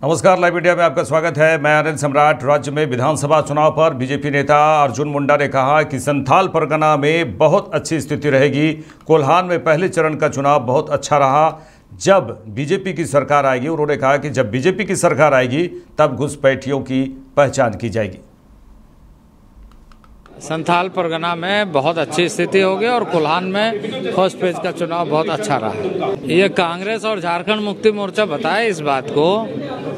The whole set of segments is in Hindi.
नमस्कार, लाइव इंडिया में आपका स्वागत है। मैं आनंद सम्राट। राज्य में विधानसभा चुनाव पर बीजेपी नेता अर्जुन मुंडा ने कहा कि संथाल परगना में बहुत अच्छी स्थिति रहेगी। कोल्हान में पहले चरण का चुनाव बहुत अच्छा रहा। जब बीजेपी की सरकार आएगी, उन्होंने कहा कि जब बीजेपी की सरकार आएगी तब घुसपैठियों की पहचान की जाएगी। संथाल परगना में बहुत अच्छी स्थिति होगी और कोल्हान में फर्स्ट पेज का चुनाव बहुत अच्छा रहा। ये कांग्रेस और झारखंड मुक्ति मोर्चा बताए इस बात को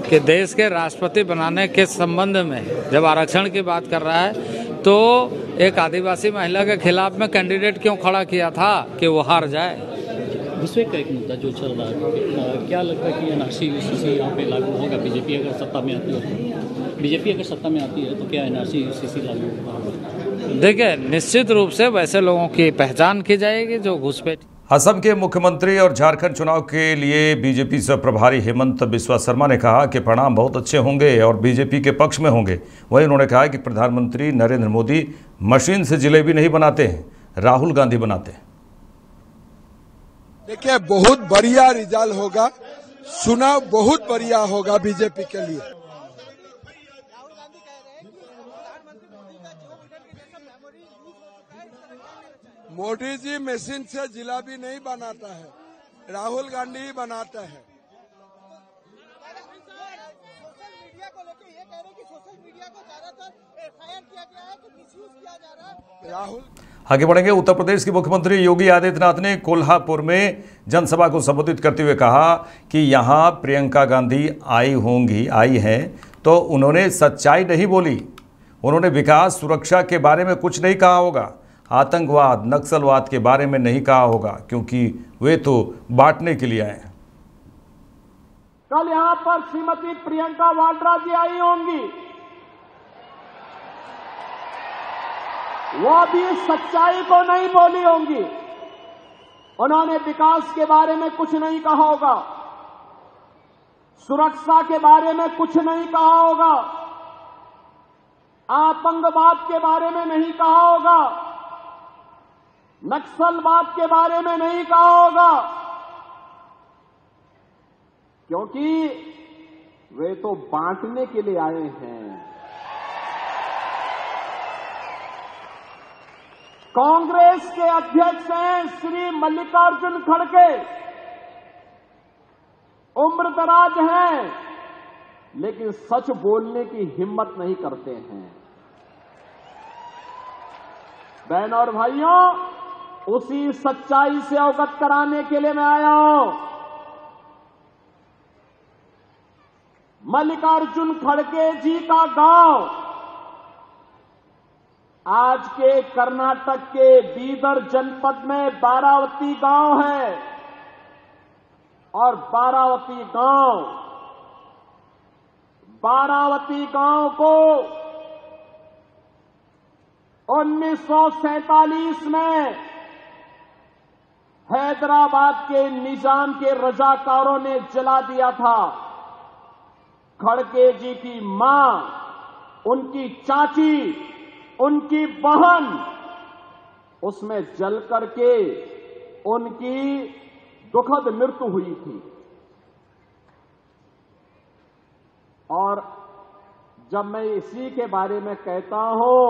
कि देश के राष्ट्रपति बनाने के संबंध में जब आरक्षण की बात कर रहा है तो एक आदिवासी महिला के खिलाफ में कैंडिडेट क्यों खड़ा किया था कि वो हार जाए। घुसपैठ का एक मुद्दा जो चल रहा है, क्या लगता है कि एनआरसी यूसीसी यहाँ पे लागू होगा? बीजेपी अगर सत्ता में आती है तो क्या एनआरसी यूसीसी लागू होगा? देखिए, निश्चित रूप से वैसे लोगों की पहचान की जाएगी जो घुसपैठ। असम के मुख्यमंत्री और झारखंड चुनाव के लिए बीजेपी से प्रभारी हेमंत बिस्वा शर्मा ने कहा कि परिणाम बहुत अच्छे होंगे और बीजेपी के पक्ष में होंगे। वहीं उन्होंने कहा कि प्रधानमंत्री नरेंद्र मोदी मशीन से जलेबी नहीं बनाते हैं, राहुल गांधी बनाते हैं। देखिए, बहुत बढ़िया रिजल्ट होगा, चुनाव बहुत बढ़िया होगा बीजेपी के लिए। मोदी जी मशीन से जिलेबी नहीं बनाता है, राहुल गांधी ही बनाते हैं। सोशल मीडिया को लेकर ये कह रहे हैं कि सोशल मीडिया को ज्यादातर एफआईआर किया गया है, कि मिसयूज किया जा रहा है। राहुल आगे बढ़ेंगे। उत्तर प्रदेश के मुख्यमंत्री योगी आदित्यनाथ ने कोल्हापुर में जनसभा को संबोधित करते हुए कहा कि यहां प्रियंका गांधी आई हैं तो उन्होंने सच्चाई नहीं बोली। उन्होंने विकास, सुरक्षा के बारे में कुछ नहीं कहा होगा, आतंकवाद, नक्सलवाद के बारे में नहीं कहा होगा, क्योंकि वे तो बांटने के लिए आए हैं। कल यहां पर श्रीमती प्रियंका वाड्रा जी आई होंगी, वो भी सच्चाई को नहीं बोली होंगी। उन्होंने विकास के बारे में कुछ नहीं कहा होगा, सुरक्षा के बारे में कुछ नहीं कहा होगा, आतंकवाद के बारे में नहीं कहा होगा, नक्सलवाद के बारे में नहीं कहा होगा, क्योंकि वे तो बांटने के लिए आए हैं। कांग्रेस के अध्यक्ष हैं श्री मल्लिकार्जुन खड़गे, उम्र दराज हैं लेकिन सच बोलने की हिम्मत नहीं करते हैं। बहन और भाइयों, उसी सच्चाई से अवगत कराने के लिए मैं आया हूं। मल्लिकार्जुन खड़गे जी का गांव आज के कर्नाटक के बीदर जनपद में बारावती गांव है और बारावती गांव को 1947 में हैदराबाद के निजाम के रजाकारों ने जला दिया था। खड़गे जी की मां, उनकी चाची, उनकी बहन उसमें जल करके उनकी दुखद मृत्यु हुई थी। और जब मैं इसी के बारे में कहता हूं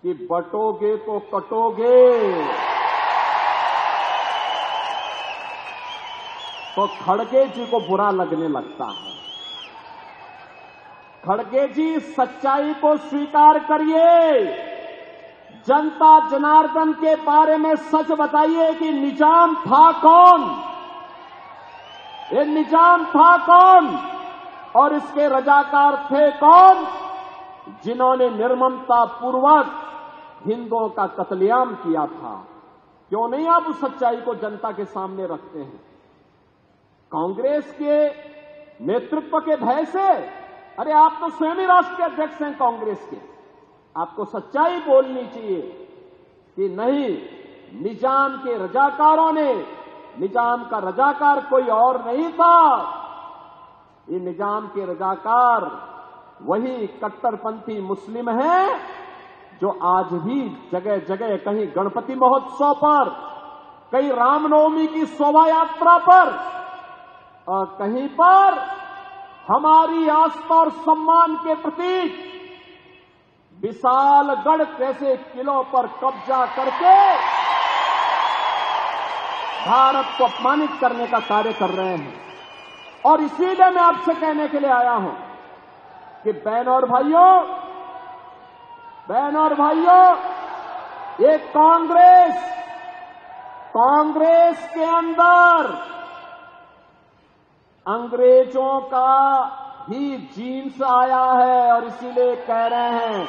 कि बटोगे तो कटोगे, तो खड़गे जी को बुरा लगने लगता है। खड़गे जी, सच्चाई को स्वीकार करिए, जनता जनार्दन के बारे में सच बताइए कि निजाम था कौन, ये निजाम था कौन और इसके रजाकार थे कौन, जिन्होंने निर्ममता पूर्वक हिंदुओं का कत्लेआम किया था। क्यों नहीं आप उस सच्चाई को जनता के सामने रखते हैं? कांग्रेस के नेतृत्व के भय से, अरे आप तो स्वयं ही राष्ट्रीय अध्यक्ष हैं कांग्रेस के, आपको सच्चाई बोलनी चाहिए कि नहीं, निजाम के रजाकारों ने, निजाम का रजाकार कोई और नहीं था, ये निजाम के रजाकार वही कट्टरपंथी मुस्लिम हैं जो आज भी जगह जगह, कहीं गणपति महोत्सव पर, कहीं रामनवमी की शोभा यात्रा पर और कहीं पर हमारी आस्था और सम्मान के प्रतीक विशालगढ़ जैसे किलों पर कब्जा करके भारत को अपमानित करने का कार्य कर रहे हैं। और इसीलिए मैं आपसे कहने के लिए आया हूं कि बहनों और भाइयों, ये कांग्रेस के अंदर अंग्रेजों का ही जीन्स आया है और इसीलिए कह रहे हैं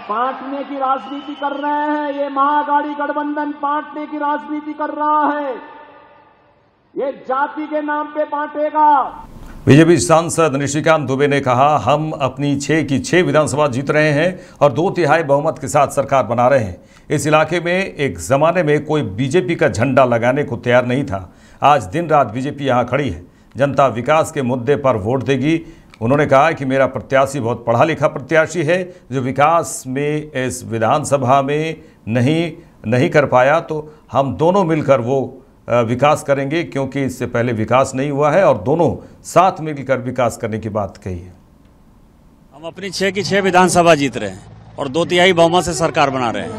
बांटने की राजनीति कर रहे हैं। ये महाअघाड़ी गठबंधन बांटने की राजनीति कर रहा है, ये जाति के नाम पे बांटेगा। बीजेपी सांसद निशिकांत दुबे ने कहा, हम अपनी 6 की 6 विधानसभा जीत रहे हैं और 2/3 बहुमत के साथ सरकार बना रहे हैं। इस इलाके में एक जमाने में कोई बीजेपी का झंडा लगाने को तैयार नहीं था। आज दिन रात बीजेपी यहां खड़ी है। जनता विकास के मुद्दे पर वोट देगी। उन्होंने कहा कि मेरा प्रत्याशी बहुत पढ़ा लिखा प्रत्याशी है, जो विकास में इस विधानसभा में नहीं कर पाया, तो हम दोनों मिलकर वो विकास करेंगे, क्योंकि इससे पहले विकास नहीं हुआ है और दोनों साथ मिलकर विकास करने की बात कही है। हम अपनी 6 की 6 विधानसभा जीत रहे हैं और 2/3 बहुमत से सरकार बना रहे हैं।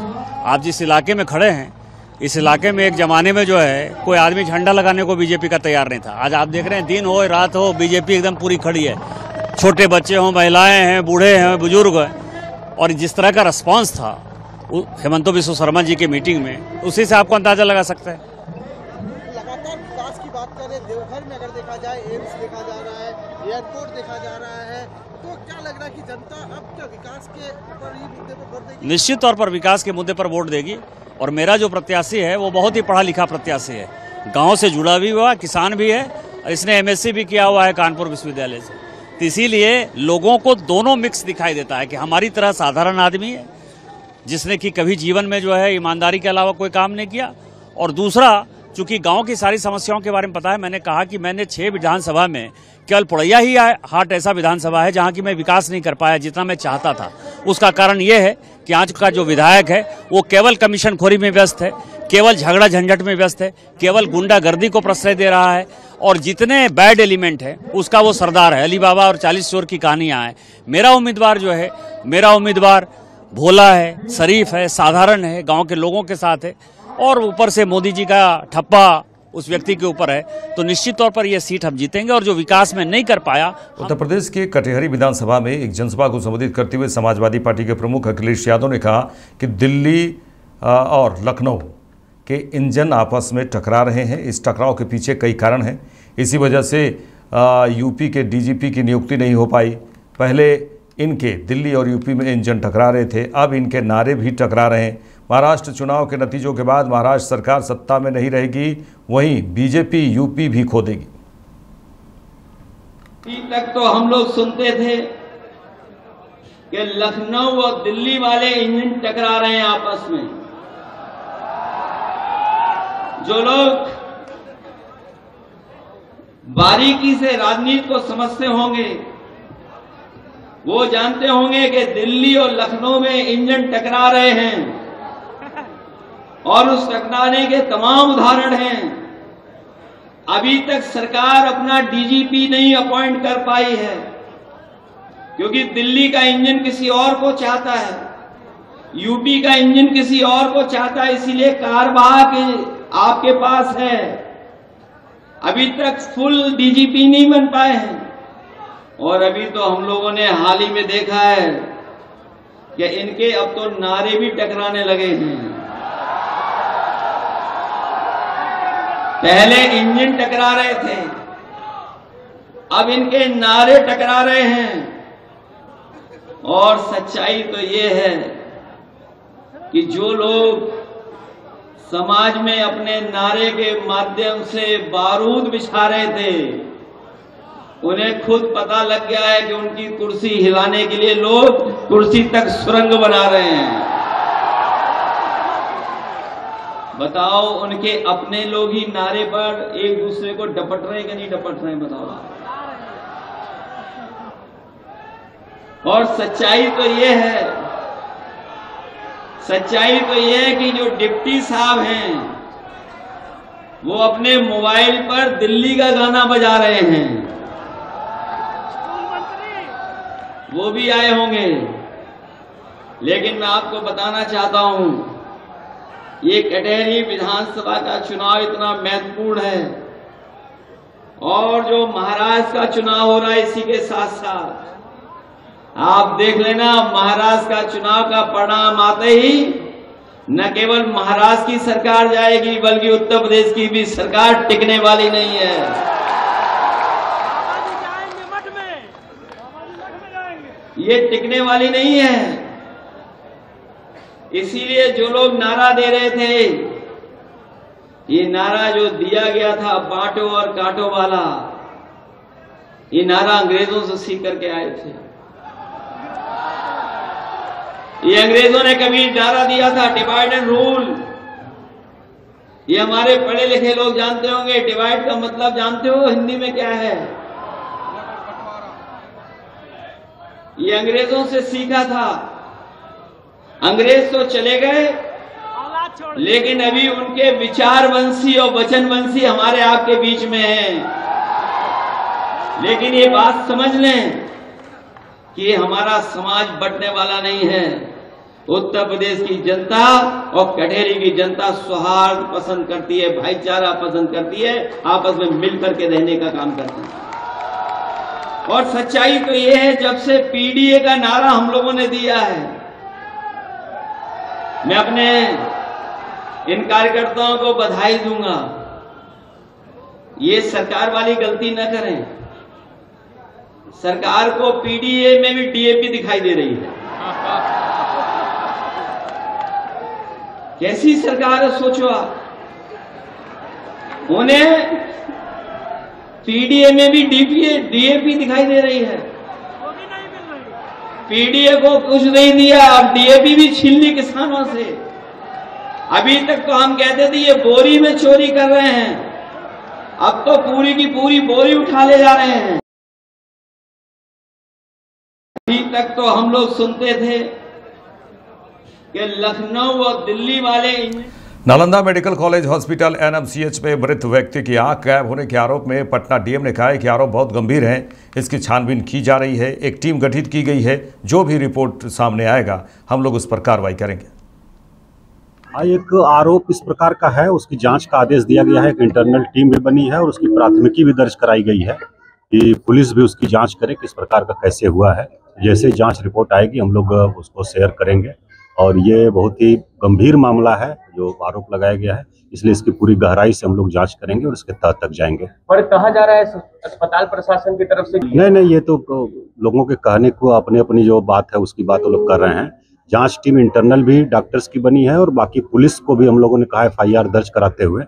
आप जिस इलाके में खड़े हैं, इस इलाके में एक जमाने में जो है कोई आदमी झंडा लगाने को बीजेपी का तैयार नहीं था। आज आप देख रहे हैं, दिन हो रात हो, बीजेपी एकदम पूरी खड़ी है। छोटे बच्चे हों, महिलाएं हैं, बूढ़े हैं, बुजुर्ग हैं। और जिस तरह का रिस्पांस था हेमंत बिस्व शर्मा जी की मीटिंग में, उसी से आपको अंदाजा लगा सकते हैं। लगातार विकास की बात करें, देवघर में अगर देखा जाए एम्स देखा जा रहा है, एयरपोर्ट देखा जा रहा है, तो क्या लग रहा है कि जनता अब क्या विकास के ऊपर ही मुद्दे पर वोट देगी? निश्चित तौर पर विकास के मुद्दे पर वोट देगी। और मेरा जो प्रत्याशी है वो बहुत ही पढ़ा लिखा प्रत्याशी है, गांव से जुड़ा भी हुआ, किसान भी है, और इसने MSc भी किया हुआ है कानपुर विश्वविद्यालय से। तो इसीलिए लोगों को दोनों मिक्स दिखाई देता है कि हमारी तरह साधारण आदमी है जिसने कि कभी जीवन में जो है ईमानदारी के अलावा कोई काम नहीं किया। और दूसरा, चूंकि गांव की सारी समस्याओं के बारे में पता है, मैंने कहा कि मैंने 6 विधानसभा में केवल पुड़ैया ही हाट ऐसा विधानसभा है जहां की मैं विकास नहीं कर पाया जितना मैं चाहता था। उसका कारण यह है कि आज का जो विधायक है वो केवल कमीशनखोरी में व्यस्त है, केवल झगड़ा झंझट में व्यस्त है, केवल गुंडागर्दी को प्रश्रय दे रहा है, और जितने बैड एलिमेंट है उसका वो सरदार है। अली बाबा और 40 चोर की कहानियां हैं। मेरा उम्मीदवार जो है, मेरा उम्मीदवार भोला है, शरीफ है, साधारण है, गांव के लोगों के साथ है, और ऊपर से मोदी जी का ठप्पा उस व्यक्ति के ऊपर है। तो निश्चित तौर पर यह सीट हम जीतेंगे। और जो विकास में नहीं कर पाया। उत्तर प्रदेश के कटिहारी विधानसभा में एक जनसभा को संबोधित करते हुए समाजवादी पार्टी के प्रमुख अखिलेश यादव ने कहा कि दिल्ली और लखनऊ के इंजन आपस में टकरा रहे हैं। इस टकराव के पीछे कई कारण हैं। इसी वजह से यूपी के DGP की नियुक्ति नहीं हो पाई। पहले इनके दिल्ली और यूपी में इंजन टकरा रहे थे, अब इनके नारे भी टकरा रहे हैं। महाराष्ट्र चुनाव के नतीजों के बाद महाराष्ट्र सरकार सत्ता में नहीं रहेगी, वहीं बीजेपी यूपी भी खो देगी। अभी तक तो हम लोग सुनते थे कि लखनऊ और दिल्ली वाले इंजन टकरा रहे हैं आपस में। जो लोग बारीकी से राजनीति को समझते होंगे वो जानते होंगे कि दिल्ली और लखनऊ में इंजन टकरा रहे हैं, और उस टकराने के तमाम उदाहरण हैं। अभी तक सरकार अपना DGP नहीं अपॉइंट कर पाई है, क्योंकि दिल्ली का इंजन किसी और को चाहता है, यूपी का इंजन किसी और को चाहता है, इसीलिए कार्यवाहक आपके पास है। अभी तक फुल DGP नहीं बन पाए हैं। और अभी तो हम लोगों ने हाल ही में देखा है कि इनके अब तो नारे भी टकराने लगे हैं। पहले इंजन टकरा रहे थे, अब इनके नारे टकरा रहे हैं। और सच्चाई तो ये है कि जो लोग समाज में अपने नारे के माध्यम से बारूद बिछा रहे थे, उन्हें खुद पता लग गया है कि उनकी कुर्सी हिलाने के लिए लोग कुर्सी तक सुरंग बना रहे हैं। बताओ, उनके अपने लोग ही नारे पर एक दूसरे को डपट रहे कि नहीं डपट रहे, बताओ। और सच्चाई तो ये है, सच्चाई तो ये है कि जो डिप्टी साहब हैं वो अपने मोबाइल पर दिल्ली का गाना बजा रहे हैं। वो भी आए होंगे, लेकिन मैं आपको बताना चाहता हूं, ये कटहरी विधानसभा का चुनाव इतना महत्वपूर्ण है और जो महाराष्ट्र का चुनाव हो रहा है इसी के साथ साथ आप देख लेना, महाराष्ट्र का चुनाव का परिणाम आते ही न केवल महाराष्ट्र की सरकार जाएगी बल्कि उत्तर प्रदेश की भी सरकार टिकने वाली नहीं है। ये टिकने वाली नहीं है। इसीलिए जो लोग नारा दे रहे थे, ये नारा जो दिया गया था बांटो और काटो वाला, ये नारा अंग्रेजों से सीख करके आए थे। ये अंग्रेजों ने कभी नारा दिया था डिवाइड एंड रूल। ये हमारे पढ़े लिखे लोग जानते होंगे, डिवाइड का मतलब जानते हो हिंदी में क्या है? ये अंग्रेजों से सीखा था। अंग्रेज तो चले गए, लेकिन अभी उनके विचारवंशी और वचनवंशी हमारे आपके बीच में हैं। लेकिन ये बात समझ लें कि हमारा समाज बंटने वाला नहीं है। उत्तर प्रदेश की जनता और कटहरी की जनता सौहार्द पसंद करती है, भाईचारा पसंद करती है, आपस में मिलकर के रहने का काम करती है। और सच्चाई तो ये है, जब से पीडीए का नारा हम लोगों ने दिया है, मैं अपने इन कार्यकर्ताओं को बधाई दूंगा। ये सरकार वाली गलती न करें। सरकार को पीडीए में भी डीएपी दिखाई दे रही है। कैसी सरकार है सोचो आप। उन्हें पीडीए में भी डीएपी दिखाई दे रही है। पीडीए को कुछ नहीं दिया, अब डीएपी भी छीन ली किसानों से। अभी तक तो हम कहते थे ये बोरी में चोरी कर रहे हैं, अब तो पूरी की पूरी बोरी उठा ले जा रहे हैं। अभी तक तो हम लोग सुनते थे कि लखनऊ और दिल्ली वाले। Nalanda medical college hospital NMCH में मृत व्यक्ति की आंख गायब होने के आरोप में पटना डीएम ने कहा है कि आरोप बहुत गंभीर है, इसकी छानबीन की जा रही है, एक टीम गठित की गई है, जो भी रिपोर्ट सामने आएगा हम लोग उस पर कार्रवाई करेंगे। एक आरोप इस प्रकार का है, उसकी जांच का आदेश दिया गया है, एक इंटरनल टीम भी बनी है और उसकी प्राथमिकी भी दर्ज कराई गई है कि पुलिस भी उसकी जांच करे किस प्रकार का कैसे हुआ है। जैसे जांच रिपोर्ट आएगी हम लोग उसको शेयर करेंगे। और ये बहुत ही गंभीर मामला है जो आरोप लगाया गया है, इसलिए इसकी पूरी गहराई से हम लोग जांच करेंगे और इसके तह तक जाएंगे। पर कहा जा रहा है अस्पताल प्रशासन की तरफ से नहीं, ये तो लोगों के कहने को अपनी अपनी जो बात है उसकी बात वो लोग कर रहे हैं। जांच टीम इंटरनल भी डॉक्टर्स की बनी है और बाकी पुलिस को भी हम लोगों ने कहा एफआईआर दर्ज कराते हुए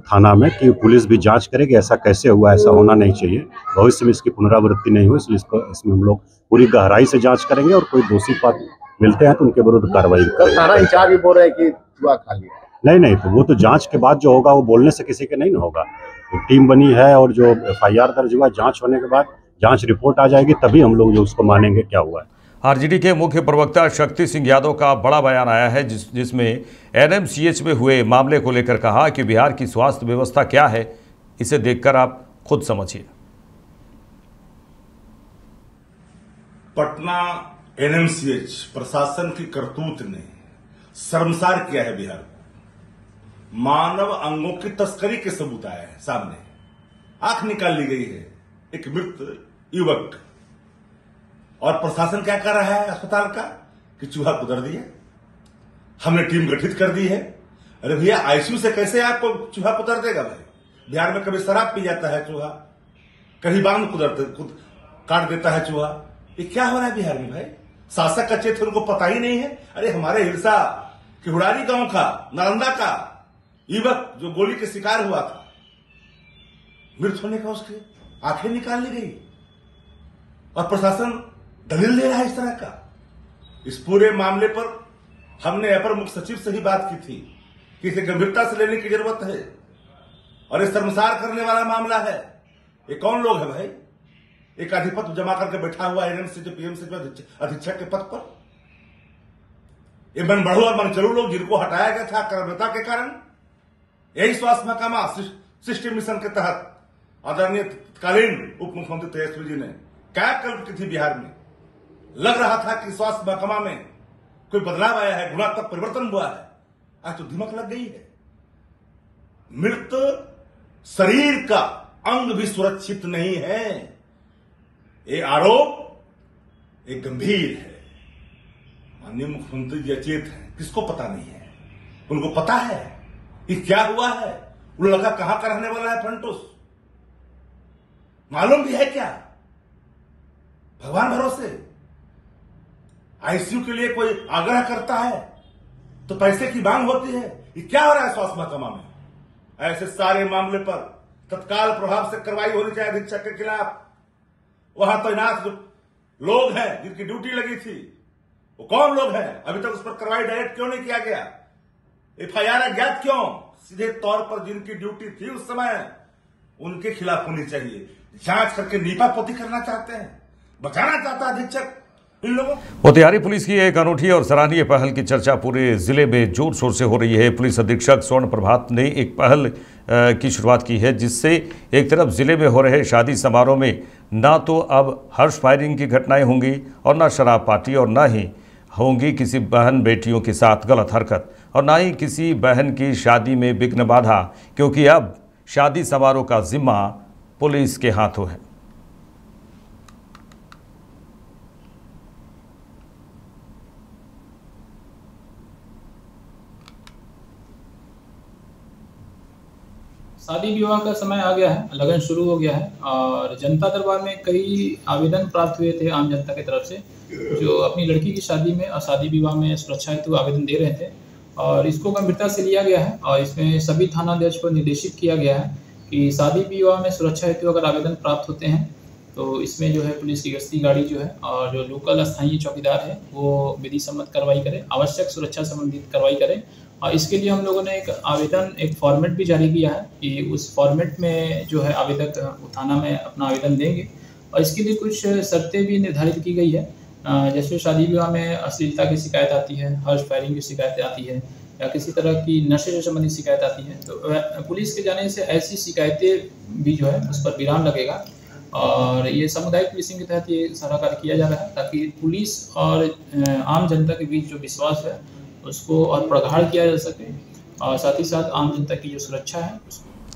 थाना में कि पुलिस भी जांच करे कि ऐसा कैसे हुआ, ऐसा होना नहीं चाहिए, भविष्य में इसकी पुनरावृत्ति नहीं हो, इसलिए इसमें हम लोग पूरी गहराई से जांच करेंगे और कोई दोषी पात्र मिलते हैं तो उनके विरुद्ध कार्रवाई करेंगे। थाना इंचार्ज भी बोल रहे हैं कि चूहा खा लिया। नहीं, तो वो तो जांच के बाद जो होगा वो बोलने से किसी के नहीं ना होगा। तो टीम बनी है और जो एफआईआर दर्ज हुआ, जांच होने के बाद जांच रिपोर्ट आ जाएगी, तभी हम लोग जो उसको मानेंगे क्या हुआ है। आरजेडी के मुख्य प्रवक्ता शक्ति सिंह यादव का बड़ा बयान आया है जिसमें एनएमसीएच में हुए मामले को लेकर कहा कि बिहार की स्वास्थ्य व्यवस्था क्या है, इसे देखकर आप खुद समझिए। पटना एनएमसीएच प्रशासन की करतूत ने शर्मसार किया है बिहार को। मानव अंगों की तस्करी के सबूत आए हैं सामने। आंख निकाल ली गई है एक मृत युवक, और प्रशासन क्या कर रहा है अस्पताल का कि चूहा कुतर दिया, हमने टीम गठित कर दी है। अरे भैया, आईसीयू से कैसे आपको चूहा कुतर देगा भाई? बिहार में कभी शराब पी जाता है चूहा, कहीं बांध काट देता है चूहा। ये क्या हो रहा है बिहार में भाई? शासक का चेत उनको पता ही नहीं है। अरे हमारे हिरसा किहुड़ारी गांव का, नालंदा का युवक जो गोली के शिकार हुआ था, मृत होने का उसकी आंखें निकाल ली गई और प्रशासन दलील दे रहा है इस तरह का। इस पूरे मामले पर हमने अपर मुख्य सचिव से ही बात की थी कि इसे गंभीरता से लेने की जरूरत है और इस शर्मसार करने वाला मामला है। ये कौन लोग है भाई? एक आधिपत्य जमा करके बैठा हुआ एनएमसी जो पीएमसी अधीक्षक के पद पर, ये मन बढ़ू और मन चलू लोग जिनको हटाया गया था कर्मठता के कारण। यही स्वास्थ्य महकमा सृष्टि मिशन के तहत आदरणीय तत्कालीन उप मुख्यमंत्री तेजस्वी जी ने क्या कल्प की थी बिहार में लग रहा था कि स्वास्थ्य महकमा में कोई बदलाव आया है, गुणात्मक परिवर्तन हुआ है। आज तो दिमक लग गई है। मृत शरीर का अंग भी सुरक्षित नहीं है। ये आरोप एक गंभीर है। माननीय मुख्यमंत्री जी अचेत हैं, किसको पता नहीं है? उनको पता है कि क्या हुआ है। वो लड़का कहां का रहने वाला है फंटूस, मालूम भी है क्या? भगवान भरोसे आईसीयू के लिए कोई आग्रह करता है तो पैसे की मांग होती है। ये क्या हो रहा है स्वास्थ्य महकमा में? ऐसे सारे मामले पर तत्काल प्रभाव से कार्रवाई होनी चाहिए अधीक्षक के खिलाफ। वहां तैनात जो लोग हैं जिनकी ड्यूटी लगी थी, वो कौन लोग हैं? अभी तक उस पर कार्रवाई डायरेक्ट क्यों नहीं किया गया? एफआईआर अज्ञात क्यों? सीधे तौर पर जिनकी ड्यूटी थी उस समय उनके खिलाफ होनी चाहिए। जांच करके नीपापोती करना चाहते हैं, बचाना चाहता है अधीक्षक इन लोगों। मोतिहारी पुलिस की एक अनूठी और सराहनीय पहल की चर्चा पूरे जिले में जोर शोर से हो रही है। पुलिस अधीक्षक स्वर्ण प्रभात ने एक पहल की शुरुआत की है, जिससे एक तरफ जिले में हो रहे शादी समारोह में ना तो अब हर्ष फायरिंग की घटनाएं होंगी और ना शराब पार्टी और ना ही होंगी किसी बहन बेटियों के साथ गलत हरकत और ना ही किसी बहन की शादी में विघ्न बाधा, क्योंकि अब शादी समारोह का जिम्मा पुलिस के हाथों है। शादी विवाह का समय आ गया है, लगन शुरू हो गया है और जनता दरबार में कई आवेदन प्राप्त हुए थे आम जनता की तरफ से, जो अपनी लड़की की शादी में और शादी विवाह में सुरक्षा हेतु आवेदन दे रहे थे और इसको गंभीरता से लिया गया है और इसमें सभी थानाध्यक्ष को निर्देशित किया गया है कि शादी विवाह में सुरक्षा हेतु अगर आवेदन प्राप्त होते हैं तो इसमें जो है पुलिस की गश्ती गाड़ी जो है और जो लोकल स्थानीय चौकीदार है वो विधि सम्मत कार्रवाई करे, आवश्यक सुरक्षा संबंधित कार्रवाई करे। और इसके लिए हम लोगों ने एक फॉर्मेट भी जारी किया है कि उस फॉर्मेट में जो है आवेदक थाना में अपना आवेदन देंगे और इसके लिए कुछ शर्तें भी निर्धारित की गई है। जैसे शादी विवाह में अश्लीलता की शिकायत आती है, हर्ष फायरिंग की शिकायतें आती है या किसी तरह की नशे से संबंधित शिकायत आती है, तो पुलिस के जाने से ऐसी शिकायतें भी जो है उस पर विराम लगेगा और ये सामुदायिक पुलिसिंग के तहत ये सारा कार्य किया जा रहा है ताकि पुलिस और आम जनता के बीच जो विश्वास है उसको और प्रगाढ़ किया जा सके और साथ ही साथ आम जनता की जो सुरक्षा है।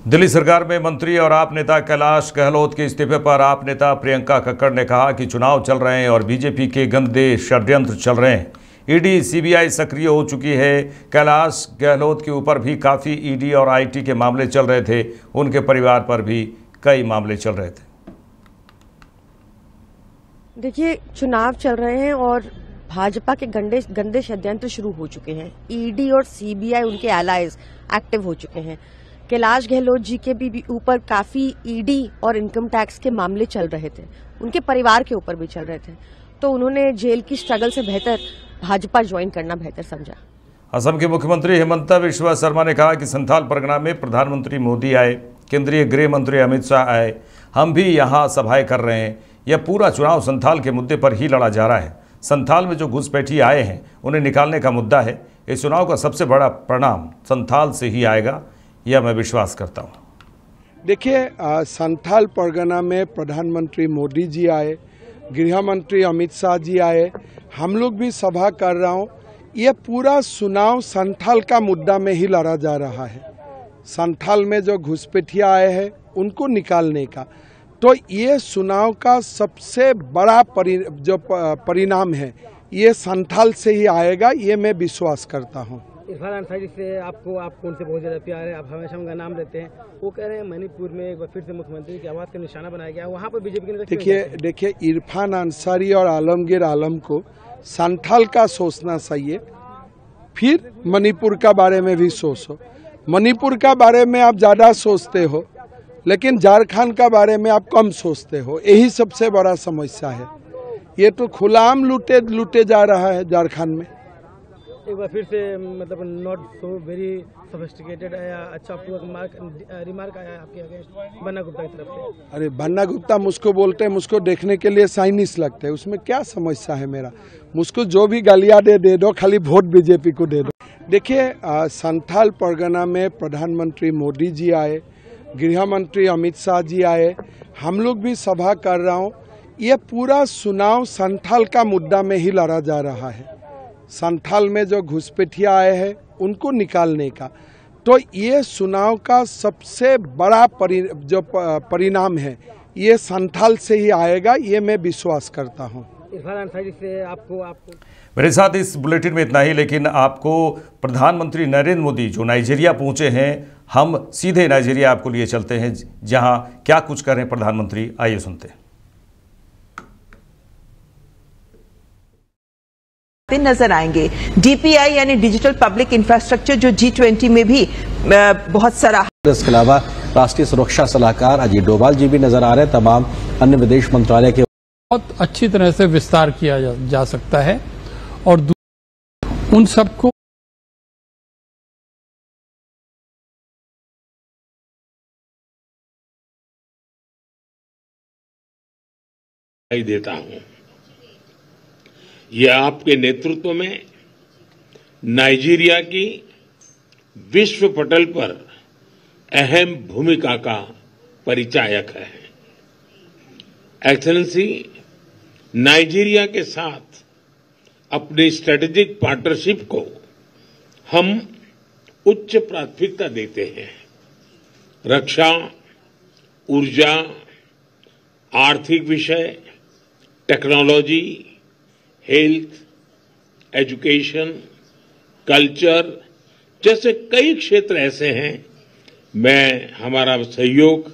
दिल्ली सरकार में मंत्री और आप नेता कैलाश गहलोत के इस्तीफे पर आप नेता प्रियंका कक्कड़ ने कहा कि चुनाव चल रहे हैं और बीजेपी के गंदे षड्यंत्र चल रहे हैं। ईडी सीबीआई सक्रिय हो चुकी है। कैलाश गहलोत के ऊपर भी काफ़ी ईडी और आईटी के मामले चल रहे थे, उनके परिवार पर भी कई मामले चल रहे थे। देखिए, चुनाव चल रहे हैं और भाजपा के गंदे षड्यंत्र शुरू हो चुके हैं। ईडी और सीबीआई उनके एलाइज एक्टिव हो चुके हैं। कैलाश गहलोत जी के भी ऊपर काफी ईडी और इनकम टैक्स के मामले चल रहे थे, उनके परिवार के ऊपर भी चल रहे थे, तो उन्होंने जेल की स्ट्रगल से बेहतर भाजपा ज्वाइन करना बेहतर समझा। असम के मुख्यमंत्री हिमंता बिस्वा शर्मा ने कहा कि संथाल परगना में प्रधानमंत्री मोदी आए, केंद्रीय गृह मंत्री अमित शाह आए, हम भी यहाँ सभाएं कर रहे हैं। यह पूरा चुनाव संथाल के मुद्दे पर ही लड़ा जा रहा है। संथाल में जो घुसपैठी आए हैं उन्हें निकालने का मुद्दा है। इस चुनाव का सबसे बड़ा परिणाम संथाल से ही आएगा, यह मैं विश्वास करता हूँ। देखिए, संथाल परगना में प्रधानमंत्री मोदी जी आए, गृह मंत्री अमित शाह जी आए, हम लोग भी सभा कर रहा हूँ। ये पूरा चुनाव संथाल का मुद्दा में ही लड़ा जा रहा है। संथाल में जो घुसपैठिया आए हैं उनको निकालने का, तो ये चुनाव का सबसे बड़ा जो परिणाम है ये संथाल से ही आएगा, ये मैं विश्वास करता हूँ। इरफान अंसारी से आप उनसे बहुत ज़्यादा प्यार है, आप हमेशा उनका नाम लेते हैं। वो कह रहे हैं मणिपुर में एक बार फिर से मुख्यमंत्री की आवाज़ का निशाना बनाया गया, वहाँ पर बीजेपी के देखिए इरफान अंसारी और आलमगीर आलम को संथाल का सोचना चाहिए, फिर मणिपुर का बारे में भी सोचो। मणिपुर का बारे में आप ज़्यादा सोचते हो लेकिन झारखंड का बारे में आप कम सोचते हो, यही सबसे बड़ा समस्या है। ये तो खुलाम लूटे जा रहा है झारखंड में। एक बार फिर से मतलब नॉट सो वेरी सोफिस्टिकेटेड या अच्छा रिमार्क आया आपके अगेंस्ट बन्ना गुप्ता की तरफ से। अरे बन्ना गुप्ता मुझको बोलते हैं, मुझको देखने के लिए साइनिस लगते हैं, उसमें क्या समस्या है मेरा? मुझको जो भी गालियाँ दे दो, खाली वोट बीजेपी को दे दो। देखिए, संथाल परगना में प्रधानमंत्री मोदी जी आए, गृह मंत्री अमित शाह जी आए, हम लोग भी सभा कर रहा हूँ। ये पूरा चुनाव संथाल का मुद्दा में ही लड़ा जा रहा है। संथाल में जो घुसपैठिया आए हैं उनको निकालने का, तो ये चुनाव का सबसे बड़ा परिणाम है ये संथाल से ही आएगा, ये मैं विश्वास करता हूँ। इरफान अंसारी से आपको मेरे साथ इस बुलेटिन में इतना ही, लेकिन आपको प्रधानमंत्री नरेंद्र मोदी जो नाइजीरिया पहुंचे हैं, हम सीधे नाइजीरिया आपको लिए चलते हैं, जहां क्या कुछ कर रहे हैं प्रधानमंत्री, आइए सुनते हैं। नजर आएंगे डीपीआई यानी डिजिटल पब्लिक इंफ्रास्ट्रक्चर जो G20 में भी बहुत सराहा। इसके अलावा राष्ट्रीय सुरक्षा सलाहकार अजीत डोभाल जी भी नजर आ रहे हैं। तमाम अन्य विदेश मंत्रालय के बहुत अच्छी तरह से विस्तार किया जा सकता है और उन सबको देता हूं। यह आपके नेतृत्व में नाइजीरिया की विश्व पटल पर अहम भूमिका का परिचायक है। एक्सेलेंसी, नाइजीरिया के साथ अपनी स्ट्रेटेजिक पार्टनरशिप को हम उच्च प्राथमिकता देते हैं। रक्षा, ऊर्जा, आर्थिक विषय, टेक्नोलॉजी, हेल्थ, एजुकेशन, कल्चर जैसे कई क्षेत्र ऐसे हैं, मैं हमारा सहयोग